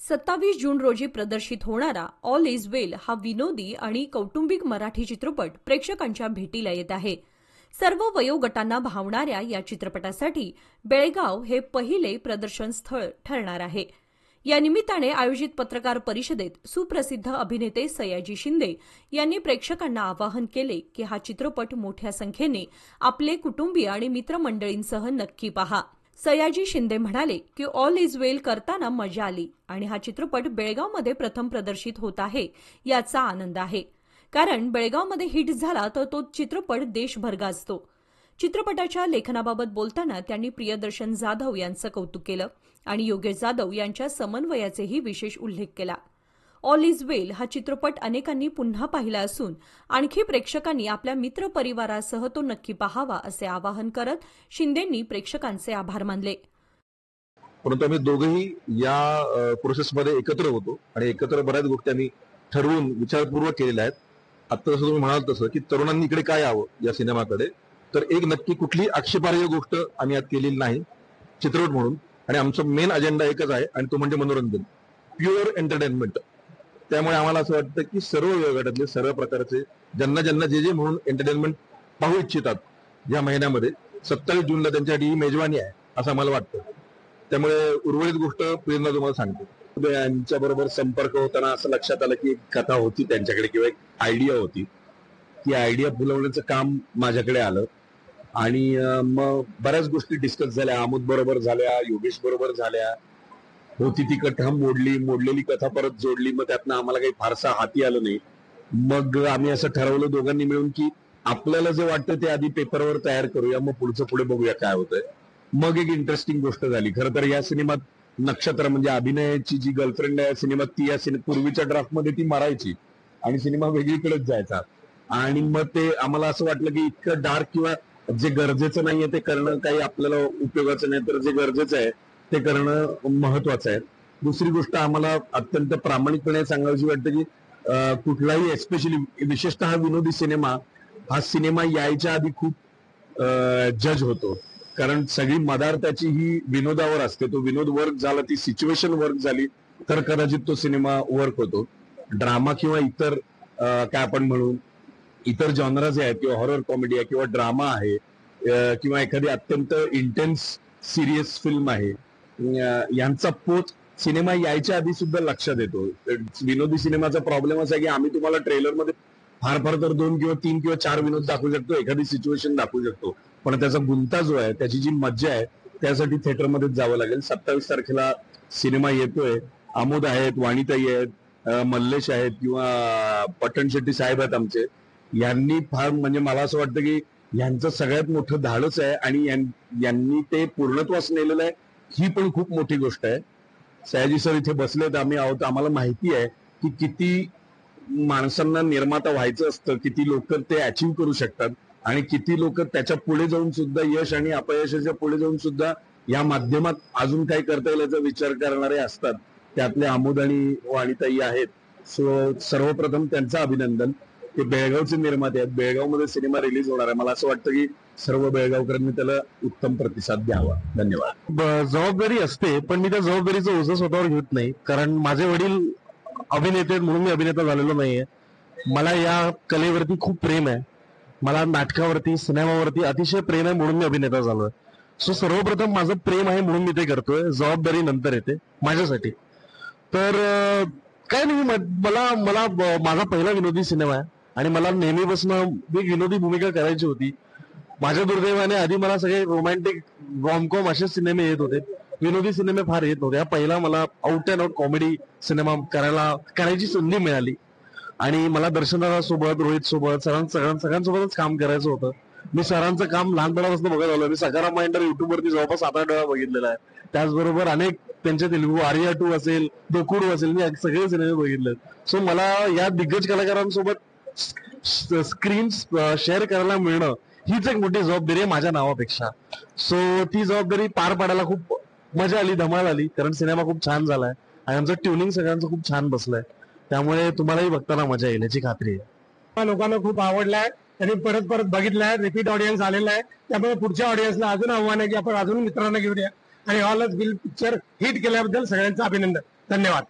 27 जून रोजी प्रदर्शित होणारा ऑल इज वेल हा विनोदी आणि कौटुंबिक मराठी चित्रपट प्रेक्षकांच्या भेटीला येत आहे. सर्व वयोगटांना भावणाऱ्या या चित्रपटासाठी बेळगाव हे पहिले प्रदर्शन स्थळ ठरणार आहे. या निमित्ताने आयोजित पत्रकार परिषदेत सुप्रसिद्ध अभिनेते सयाजी शिंदे यांनी प्रेक्षकांना आवाहन केले की हा चित्रपट मोठ्या संख्येने आपले कुटुंबीय आणि मित्रमंडळींसह नक्की पहा. सयाजी शिंदे म्हणाले की ऑल इज वेल करताना मजा आली आणि हा चित्रपट बेळगावमध्ये प्रथम प्रदर्शित होत आहे याचा आनंद आहे. कारण बेळगावमध्ये हिट झाला तर तो चित्रपट देशभर गाजतो. चित्रपटाच्या लेखनाबाबत बोलताना त्यांनी प्रियदर्शन जाधव यांचं कौतुक केलं आणि योगेश जाधव यांच्या समन्वयाचेही विशेष उल्लेख केला. ऑल इज वेल हा चित्रपट अनेकांनी पुन्हा पाहिला असून आणखी प्रेक्षकांनी आपल्या मित्रपरिवारासह तो नक्की पाहावा असे आवाहन करत शिंदेंनी प्रेक्षकांचे आभार मानले. परंतु आम्ही दोघेही या प्रोसेसमध्ये एकत्र होतो आणि एकत्र बऱ्याच गोष्टी आम्ही ठरवून विचारपूर्वक केलेल्या आहेत. आता जसं तुम्ही म्हणाल तसं की तरुणांनी इकडे काय यावं या सिनेमाकडे, तर एक नक्की कुठली आक्षेपार्ह गोष्ट आम्ही यात केलेली नाही चित्रपट म्हणून. आणि आमचा मेन अजेंडा एकच आहे आणि तो म्हणजे मनोरंजन, प्युअर एंटरटेनमेंट. त्यामुळे आम्हाला असं वाटतं की सर्व वयोगटातले सर्व प्रकारचे ज्यांना ज्यांना जे म्हणून एंटरटेनमेंट पाहू इच्छितात या महिन्यामध्ये 27 जूनला त्यांच्यासाठी ही मेजवानी आहे असं आम्हाला वाटतं. त्यामुळे उर्वरित गोष्ट प्रियंका तुम्हाला सांगतो. यांच्या बरोबर संपर्क होताना असं लक्षात आलं की एक कथा होती त्यांच्याकडे किंवा एक आयडिया होती. ती आयडिया फुलवण्याचं काम माझ्याकडे आलं आणि मग बऱ्याच गोष्टी डिस्कस झाल्या. आमोद बरोबर झाल्या, योगेश बरोबर झाल्या. होती ती कथा मोडलेली कथा परत जोडली. मग त्यातनं आम्हाला काही फारसा हाती आलं नाही. मग आम्ही असं ठरवलं दोघांनी मिळून की आपल्याला जे वाटतं ते आधी पेपरवर तयार करूया, मग पुढचं पुढे बघूया काय होतंय. मग एक इंटरेस्टिंग गोष्ट झाली. खरं तर या सिनेमात नक्षत्र म्हणजे अभिनयाची जी गर्लफ्रेंड आहे सिनेमात, ती या पूर्वीच्या ड्राफ्टमध्ये ती मरायची आणि सिनेमा वेगळीकडेच जायचा. आणि मग ते आम्हाला असं वाटलं की इतकं डार्क किंवा जे गरजेचं नाहीये ते करणं काही आपल्याला उपयोगाचं नाही, तर जे गरजेचं आहे ते करणं महत्वाचं आहे. दुसरी गोष्ट आम्हाला अत्यंत प्रामाणिकपणे सांगायची वाटतं की कुठलाही एस्पेशली विशेषतः विनोदी सिनेमा, हा सिनेमा यायच्या आधी खूप जज होतो. कारण सगळी मदार त्याची ही विनोदावर असते. तो विनोद वर्क झाला, ती सिच्युएशन वर्क झाली तर कदाचित तो सिनेमा वर्क होतो. ड्रामा किंवा इतर काय आपण म्हणू इतर जॉनरा जे आहेत किंवा हॉरर कॉमेडी आहे किंवा ड्रामा आहे किंवा एखादी अत्यंत इंटेन्स सिरियस फिल्म आहे, यांचा पोत सिनेमा यायच्या आधी सुद्धा लक्षात येतो. विनोदी सिनेमाचा प्रॉब्लेम असा आहे की आम्ही तुम्हाला ट्रेलरमध्ये फार तर 2 किंवा 3 किंवा 4 विनोद दाखवू शकतो, एखादी सिच्युएशन दाखवू शकतो, पण त्याचा गुंता जो आहे, त्याची जी मज्जा आहे, त्यासाठी थिएटरमध्येच जावं लागेल. 27 तारखेला सिनेमा येतोय. आमोद आहेत, वाणीताई आहेत, मल्लेश आहेत किंवा पटण शेट्टी साहेब आहेत आमचे. यांनी फार म्हणजे मला असं वाटतं की यांचं सगळ्यात मोठं धाडस आहे आणि यांनी ते पूर्णत्वास नेलेलं आहे. ही पण खूप मोठी गोष्ट आहे. सयाजी सर इथे बसलेत, आम्ही आहोत. आम्हाला माहिती आहे की किती माणसांना निर्माता व्हायचं असतं, किती लोक ते अचीव्ह करू शकतात आणि किती लोक त्याच्या पुढे जाऊन सुद्धा यश आणि अपयशाच्या पुढे जाऊन सुद्धा या माध्यमात अजून काय करता येईल याचा विचार करणारे असतात. त्यातले आमोद आणि वाणीताई आहेत. सो सर्वप्रथम त्यांचं अभिनंदन. ते बेळगावचे निर्माते आहेत. बेळगावमध्ये सिनेमा रिलीज होणार आहे. मला असं वाटतं की सर्व बेळगावकरांनी त्याला उत्तम प्रतिसाद द्यावा. धन्यवाद. जबाबदारी असते, पण मी त्या जबाबदारीचं ओझं स्वतःवर घेत नाही. कारण माझे वडील अभिनेते म्हणून मी अभिनेता झालेलो नाहीये. मला या कलेवरती खूप प्रेम आहे. मला नाटकावरती, सिनेमावरती अतिशय प्रेम आहे म्हणून मी अभिनेता झालोय. सो सर्वप्रथम माझं प्रेम आहे म्हणून मी ते करतोय. जबाबदारी नंतर येते माझ्यासाठी. तर काय नाही, मला माझा पहिला विनोदी सिनेमा आहे आणि मला नेहमीपासून एक विनोदी भूमिका करायची होती. माझ्या दुर्दैवाने आधी मला सगळे रोमॅन्टिक रॉमकॉम असे सिनेमे येत होते, विनोदी सिनेमे फार येत नव्हते. हा पहिला मला out and out comedy cinema करायची संधी मिळाली आणि मला दर्शनदादा सोबत, रोहित सोबत, सगळ्यांसोबतच काम करायचं होतं. मी सरांचं काम लहानपणापासून बघत आलो. मी सकाराम माइंडर युट्यूबवरती जवळपास 7-8 वेळा बघितलेला आहे. त्याचबरोबर अनेक त्यांचे तेलुगू आर्या 2 असेल, दोकुडू असेल, मी सगळे सिनेमे बघितले. सो मला या दिग्गज कलाकारांसोबत स्क्रीन शेअर करायला मिळणं हीच एक मोठी जबाबदारी आहे माझ्या नावापेक्षा. सो ती जबाबदारी पार पाडायला खूप मजा आली, धमाल आली. कारण सिनेमा खूप छान झालाय आणि आमचं ट्युनिंग सगळ्यांचं खूप छान बसलंय. त्यामुळे तुम्हालाही बघताना मजा येईल याची खात्री आहे. लोकांना खूप आवडलाय, त्यांनी परत बघितलाय, रिपीट ऑडियन्स आलेला आहे. त्यामुळे पुढच्या ऑडियन्सला अजून आव्हान आहे की आपण अजून मित्रांना घेऊया आणि all of bill picture hit केल्याबद्दल सगळ्यांचं अभिनंदन. धन्यवाद.